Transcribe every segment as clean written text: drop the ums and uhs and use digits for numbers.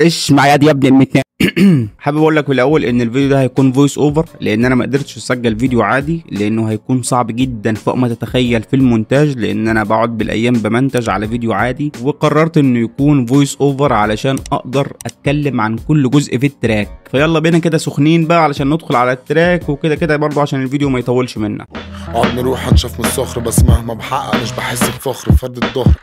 ايش معايا دي يا ابن المتنا. حابب اقول لك في الاول ان الفيديو ده هيكون فويس اوفر، لان انا ما قدرتش اسجل فيديو عادي لانه هيكون صعب جدا فوق ما تتخيل في المونتاج، لان انا بقعد بالايام بمنتج على فيديو عادي، وقررت انه يكون فويس اوفر علشان اقدر اتكلم عن كل جزء في التراك. فيلا بينا كده سخنين بقى علشان ندخل على التراك، وكده كده برضه عشان الفيديو ما يطولش منا. عضم روح هنشاف من الصخر، بس مهما بحقق مش بحس بفخر فرد الظهر.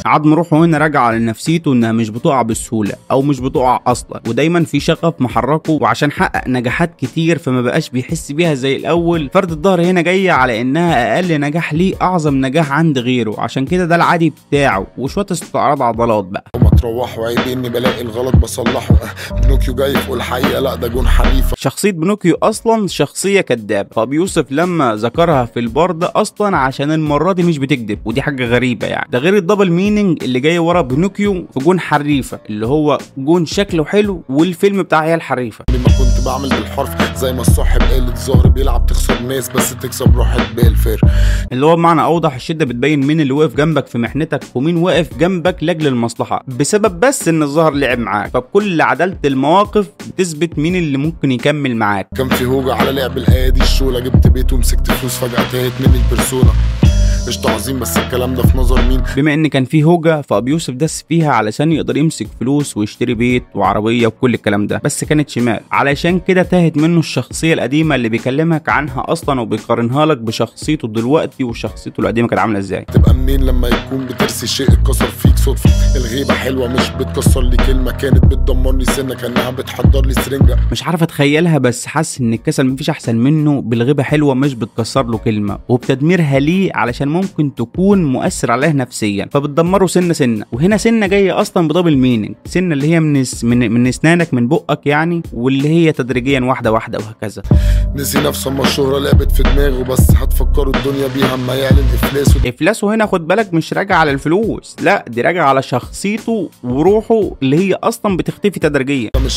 عضم روحه هنا راجع على نفسيته انها مش بتقع بسهوله او مش بتقع اصلا، ودايما في شغف محركه، وعشان حقق نجاحات كتير فما بقاش بيحس بيها زي الاول. فرد الظهر هنا جايه على انها اقل نجاح ليه اعظم نجاح عند غيره، عشان كده ده العادي بتاعه، وشويه استعراض عضلات بقى. وما تروحوا عيب اني بلاقي الغلط بصلحه. بنوكيو جاي فوق الحقيقه، لا ده جون حريفه. شخصيه بنوكيو اصلا شخصيه كدابه، فبيوسف لما ذكرها في البار ده اصلا عشان المره دي مش بتكذب، ودي حاجه غريبه يعني. ده غير الدبل مينينج اللي جاي ورا بنوكيو في جون حريفه، اللي هو جون شكله حلو والفيلم بتاع عيال حريفه. لما كنت بعمل بالحرف زي ما الصاحب قال الظهر بيلعب تخسر ناس بس تكسب راحه بال فر، اللي هو بمعنى اوضح الشده بتبين مين اللي واقف جنبك في محنتك ومين واقف جنبك لاجل المصلحه، بسبب بس ان الظهر لعب معاك. فبكل عداله المواقف بتثبت مين اللي ممكن يكمل معاك. كان في هوجه على لعب الايادي الشوله، جبت بيت ومسكت فلوس فجاه تاهت مني البرسونا. قشطة عظيم، بس الكلام ده في نظر مين؟ بما ان كان في هوجه فابو يوسف دس فيها علشان يقدر يمسك فلوس ويشتري بيت وعربيه وكل الكلام ده، بس كانت شمال، علشان كده تاهت منه الشخصيه القديمه اللي بيكلمك عنها اصلا وبيقارنها لك بشخصيته دلوقتي، وشخصيته القديمه كانت عامله ازاي. تبقى منين لما يكون بترسي شيء اتكسر فيك صدفه؟ الغيبه حلوه مش بتكسر لي كلمه، كانت بتدمرني سنه كانها بتحضر لي سرنجه. مش عارف اتخيلها، بس حاسس ان الكسل مفيش احسن منه. بالغيبه حلوه مش بتكسر له كلمه، وبتدميرها ليه علشان ممكن تكون مؤثر عليه نفسيا، فبتدمره سنه سنه. وهنا سنه جايه اصلا بدبل مينينج، سنه اللي هي من اسنانك من بقك يعني، واللي هي تدريجيا واحده واحده وهكذا. نسي نفسه اما الشهره لعبت في دماغه، بس هتفكروا الدنيا بيها اما يعلن افلاسه. افلاسه هنا خد بالك مش راجع على الفلوس، لا دي راجع على شخصيته وروحه اللي هي اصلا بتختفي تدريجيا. مش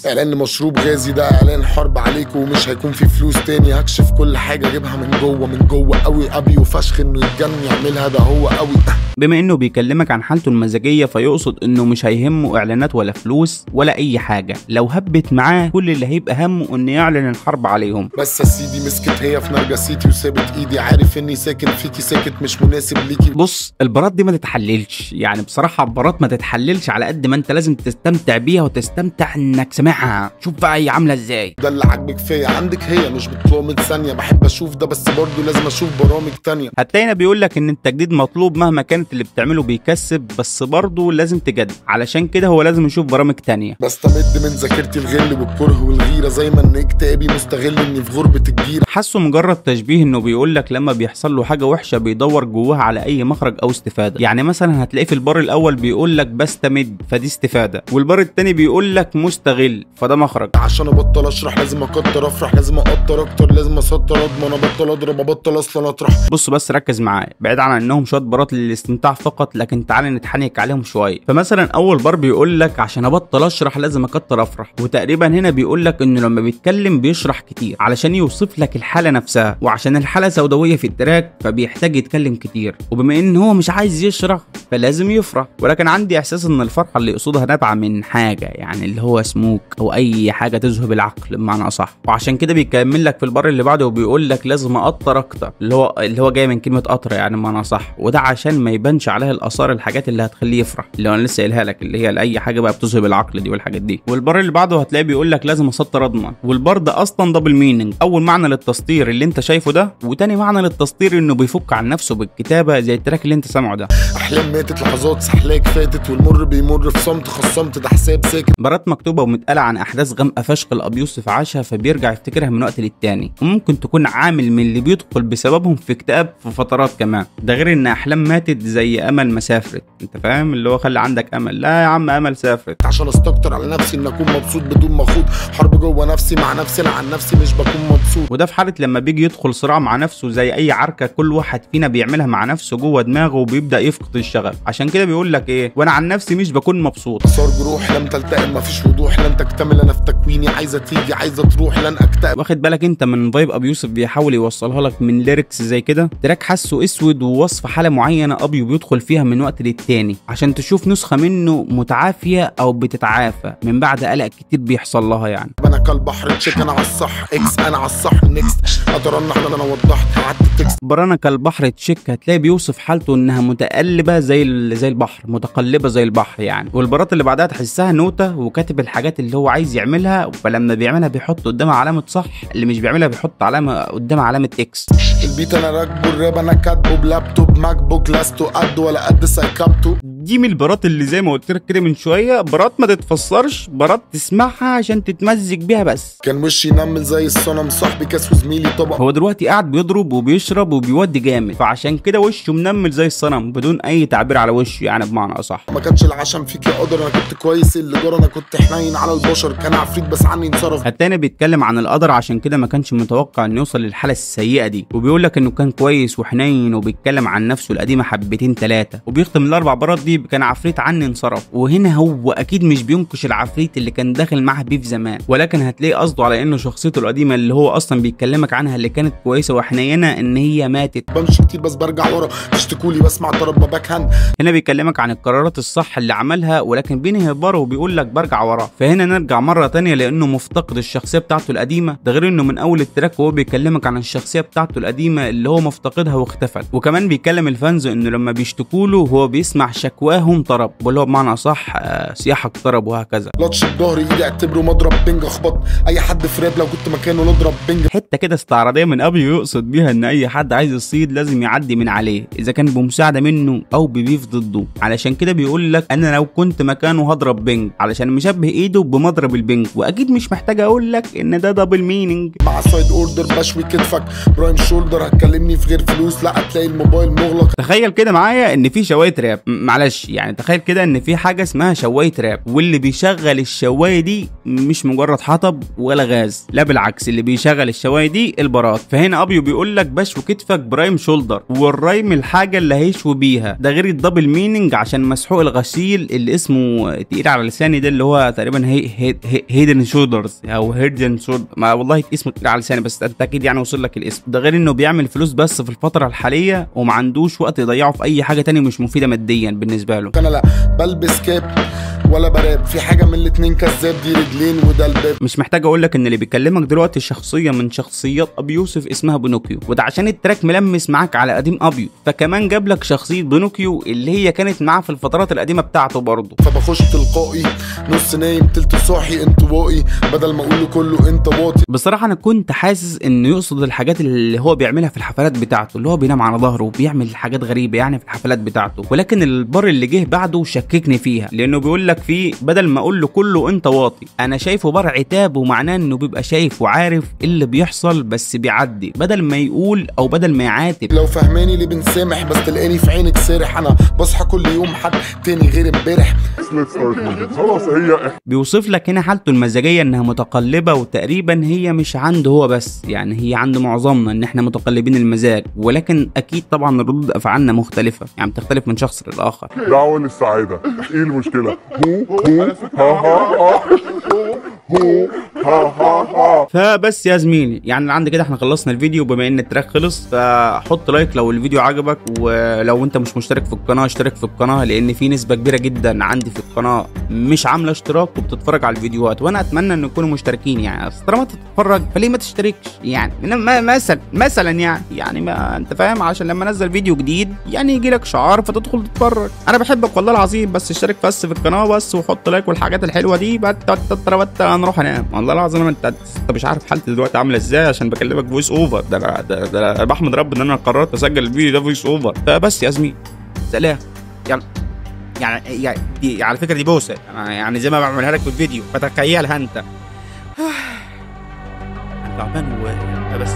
اعلان مشروب غازي، ده اعلان حرب عليكم ومش هيكون في فلوس تاني. هكشف كل حاجه اجيبها من جوه قوي ابي وفشخ انه يتجن يعملها، ده هو قوي. بما انه بيكلمك عن حالته المزاجيه فيقصد انه مش هيهمه اعلانات ولا فلوس ولا اي حاجه، لو هبت معاه كل اللي هيبقى همه انه يعلن الحرب عليهم. بس يا سيدي مسكت هي في نرجسيتي وسابت ايدي، عارف اني ساكن فيكي ساكت مش مناسب ليكي. بص البارات دي ما تتحللش يعني، بصراحه البارات ما تتحللش على قد ما انت لازم تستمتع بيها وتستمتع انك سامعها. شوف بقى هي عامله ازاي. ده اللي عاجبك فيا عندك هي مش بتطلب ثانيه، بحب اشوف ده بس برضه لازم اشوف برامج تانية. هتلاقينا بيقول لك ان التجديد مطلوب مهما كانت اللي بتعمله بيكسب، بس برضه لازم تجدد، علشان كده هو لازم يشوف برامج تانية. بستمد من ذاكرتي الغل والكره والغيره، زي ما ان اكتئابي مستغل اني في غربه الجيره. حاسه مجرد تشبيه، انه بيقول لك لما بيحصل له حاجه وحشه بيدور جواها على اي مخرج او استفاده. يعني مثلا هتلاقيه في البار الاول بيقول لك بستمد فدي استفاده، والبار التاني بيقول لك مستغل فده مخرج. عشان ابطل اشرح لازم اكتر افرح، لازم اقطر اكتر لازم اسطر اضمن، ابطل اضرب ابطل اصلا اطرح. بص بس ركز معايا، بعيد عن انهم شويه بارات للاستمتاع فقط، لكن تعالى نتحنك عليهم شويه. فمثلا اول بار بيقول لك عشان ابطل اشرح لازم اكتر افرح، وتقريبا هنا بيقول لك انه لما بيتكلم بيشرح كتير علشان يوصف لك الحاله نفسها، وعشان الحاله سوداويه في التراك فبيحتاج يتكلم كتير، وبما ان هو مش عايز يشرح فلازم يفرح. ولكن عندي احساس ان الفرحه اللي يقصدها نابعه من حاجه، يعني اللي هو سموك او اي حاجه تذهب العقل بمعنى اصح. وعشان كده بيكمل لك في البار اللي بعده وبيقول لك لازم اقطر اكتر، اللي هو جاي من كلمه قطر يعني بمعنى صح، وده عشان ما يبانش عليها الاثار الحاجات اللي هتخليه يفرح، اللي انا لسه قايلها لك اللي هي اي حاجه بقى بتذهب العقل دي والحاجات دي. والبار اللي بعده هتلاقيه بيقول لك لازم اسطر اضمن، والبار ده اصلا دبل مينينج. اول معنى للتسطير اللي انت شايفه ده، وتاني معنى للتسطير انه بيفك عن نفسه بالكتابه زي التراك اللي انت سامعه ده. احلام ماتت لحظات سحلاك فاتت، والمر بيمر في صمت خصمت ده حساب ساكت. بارات مكتوبه ومتقاله عن احداث غامقه فشخ لابو يوسف عاشها، فبيرجع يفتكرها من وقت للتاني، وممكن تكون عامل من اللي بيدخل بسببهم في اكتئاب في فترات كمان. ده غير ان احلام ماتت زي امل ما سافرت، انت فاهم اللي هو خلي عندك امل. لا يا عم امل سافرت. عشان استكتر على نفسي ان اكون مبسوط بدون ما اخوض حرب جوه نفسي مع نفسي، انا عن نفسي مش بكون مبسوط. وده في حاله لما بيجي يدخل صراع مع نفسه زي اي عركه كل واحد فينا بيعملها مع نفسه جوه دماغه، وبيبدا يفقد الشغف. عشان كده بيقول لك ايه، وانا عن نفسي مش بكون مبسوط. صار جروح لم تلتئم مفيش وضوح، لا انت اكتمل انا في تكويني، عايزه تيجي عايزه تروح لن اكتئب. واخد بالك انت من فايب ابي يوسف بيحاول يوصلها لك من ليركس زي كده؟ تراك حاسه اسود ووصف حاله معينه ابي بيدخل فيها من وقت للتاني عشان تشوف نسخه منه متعافيه او بتتعافى من بعد قلق كتير بيحصل لها يعني. انا كالبحر تشيك انا على الصح اكس انا على الصح نيكست اترنح انا وضحت قعدت تكست. برانا كالبحر تشيك هتلاقي بيوصف حالته انها متقلبه زي البحر، متقلبه زي البحر يعني. والبارات اللي بعدها تحسها نوته وكاتب الحاجات اللي هو عايز يعملها، فلما بيعملها بيحط قدامها علامه صح، اللي مش بيعملها بيحط علامه قدامها علامه اكس. البيت انا راكبه، الراب انا كاتبه بلابتوب ماك بوك لستو قد ولا قد سايكابتو. دي من البارات اللي زي ما قلت لك كده من شويه، بارات ما تتفسرش، بارات تسمعها عشان تتمزج بيها بس. كان وشي ينمل زي الصنم صاحبي كاس وزميلي طبق. هو دلوقتي قاعد بيضرب وبيشرب وبيودي جامد، فعشان كده وشه منمل زي الصنم بدون اي تعبير على وشه يعني بمعنى اصح. ما كانش العشم فيك يا قدر، انا كنت كويس اللي جرى، انا كنت حنين على البشر، كان عفريت بس عني انصرف. التاني بيتكلم عن القدر عشان كده ما كانش متوقع انه يوصل للحاله السيئه دي، وبيقول لك انه كان كويس وحنين وبيتكلم عن نفسه القديمه حبتين ثلاثه، وبيختم الاربع بارات دي كان عفريت عني انصرف. وهنا هو اكيد مش بينكش العفريت اللي كان داخل معاه بيه في زمان، ولكن هتلاقي قصده على انه شخصيته القديمه اللي هو اصلا بيتكلمك عنها اللي كانت كويسه وحنينه ان هي ماتت. بمشي كتير بس برجع ورا، تشتكولي بسمع طرب باباك هند. هنا بيكلمك عن القرارات الصح اللي عملها ولكن بينهي بره وبيقول لك برجع ورا. فهنا نرجع مره تانية لانه مفتقد الشخصيه بتاعته القديمه، ده غير انه من اول التراك وهو بيكلمك عن الشخصيه بتاعته القديمه اللي هو مفتقدها واختفت. وكمان بيكلم الفانز انه لما بيشتكوا له هو بيسمع شكواهم طرب، واللي هو بمعنى صح سياحك طرب وهكذا. لطش بظهري ايدي اعتبره مضرب بنج، اخبط اي حد في راب لو كنت مكانه نضرب بنج. حته كده استعراضيه من ابي يقصد بيها ان اي حد عايز يصيد لازم يعدي من عليه اذا كان بمساعده منه او ببيف ضده. علشان كده بيقول لك انا لو كنت مكانه هضرب بنج، علشان مشبه ايده بمضرب البنج. واكيد مش محتاج اقول لك ان ده دبل مينينج. مع سايد اوردر بشوي كتفك برايم شولدر، هتكلمني في غير فلوس لا هتلاقي الموبايل مغلق. تخيل كده معايا ان في شوايه راب، معلش يعني تخيل كده ان في حاجه اسمها شوايه راب، واللي بيشغل الشوايه دي مش مجرد حطب ولا غاز، لا بالعكس اللي بيشغل الشوايه دي البارات. فهنا ابيو بيقول لك بشوي كتفك برايم شولدر، والرايم الحاجه اللي هيشوي بيها، ده غير الدبل مينينج عشان مسحوق الغسيل اللي اسمه تقيل على لساني ده اللي هو تقريبا هيدن شولدرز او هيدن شولدر، ما والله اسمه تقيل على لساني بس انت اكيد يعني وصل لك الاسم. ده غير انه بيعمل فلوس بس في الفتره الحاليه وما عندوش وقت يضيعه في اي حاجه تانية مش مفيده ماديا بالنسبه له. انا لا بلبس كاب ولا براب، في حاجه من الاتنين كذاب، دي رجلين وده الباب. مش محتاج اقول لك ان اللي بيكلمك دلوقتي شخصيه من شخصيات ابي يوسف اسمها بونوكيو، وده عشان التراك ملمس معاك على قديم ابيو، فكمان جاب لك شخصيه بونوكيو اللي هي كانت معاه في الفترات القديمه بتاعته برضه. فبخش تلقائي نص نايم تلت صاحي انطوائي، بدل ما اقول له كله انت واطي. بصراحه انا كنت حاسس انه يقصد الحاجات اللي هو بيعملها في الحفلات بتاعته، اللي هو بينام على ظهره وبيعمل حاجات غريبه يعني في الحفلات بتاعته، ولكن البار اللي جه بعده شككني فيها، لانه بيقول لك فيه بدل ما اقول له كله انت واطي، انا شايفه بار عتاب، ومعناه انه بيبقى شايف وعارف اللي بيحصل بس بيعدي بدل ما يقول او بدل ما يعاتب. لو فهماني ليه بنسامح بس تلاقيني في عينك سارح، انا بصحى كل يوم حد تاني غير امبارح. خلاص هي بيوصف لك هنا حالته المزاجيه انها متقلبه، وتقريبا هي مش عنده هو بس، يعني هي عند معظمنا ان احنا متقلبين المزاج، ولكن اكيد طبعا ردود افعالنا مختلفه يعني بتختلف من شخص للاخر. دعوة للسعادة، ايه المشكلة؟ فبس يا زميلي يعني عندي كده احنا خلصنا الفيديو، بما ان التراك خلص فحط لايك لو الفيديو عجبك، ولو انت مش مشترك في القناه اشترك في القناه، لان في نسبه كبيره جدا عندي في القناه مش عامله اشتراك وبتتفرج على الفيديوهات، وانا اتمنى ان يكونوا مشتركين يعني. طالما تتفرج فليه ما تشتركش يعني؟ مثلا يعني ما انت فاهم، عشان لما انزل فيديو جديد يعني يجي لك شعار فتدخل تتفرج. انا بحبك والله العظيم، بس اشترك بس في القناه بس وحط لايك والحاجات الحلوه دي. نروح انام والله العظيم. انت مش عارف حالتي دلوقتي عامله ازاي عشان بكلمك فويس اوفر. ده انا بحمد رب ان انا قررت اسجل الفيديو ده فويس اوفر. فبس يا زميلي سلام. يعني دي على فكره دي بوسه يعني زي ما بعملها لك في الفيديو فتخيلها انت. انا تعبان بس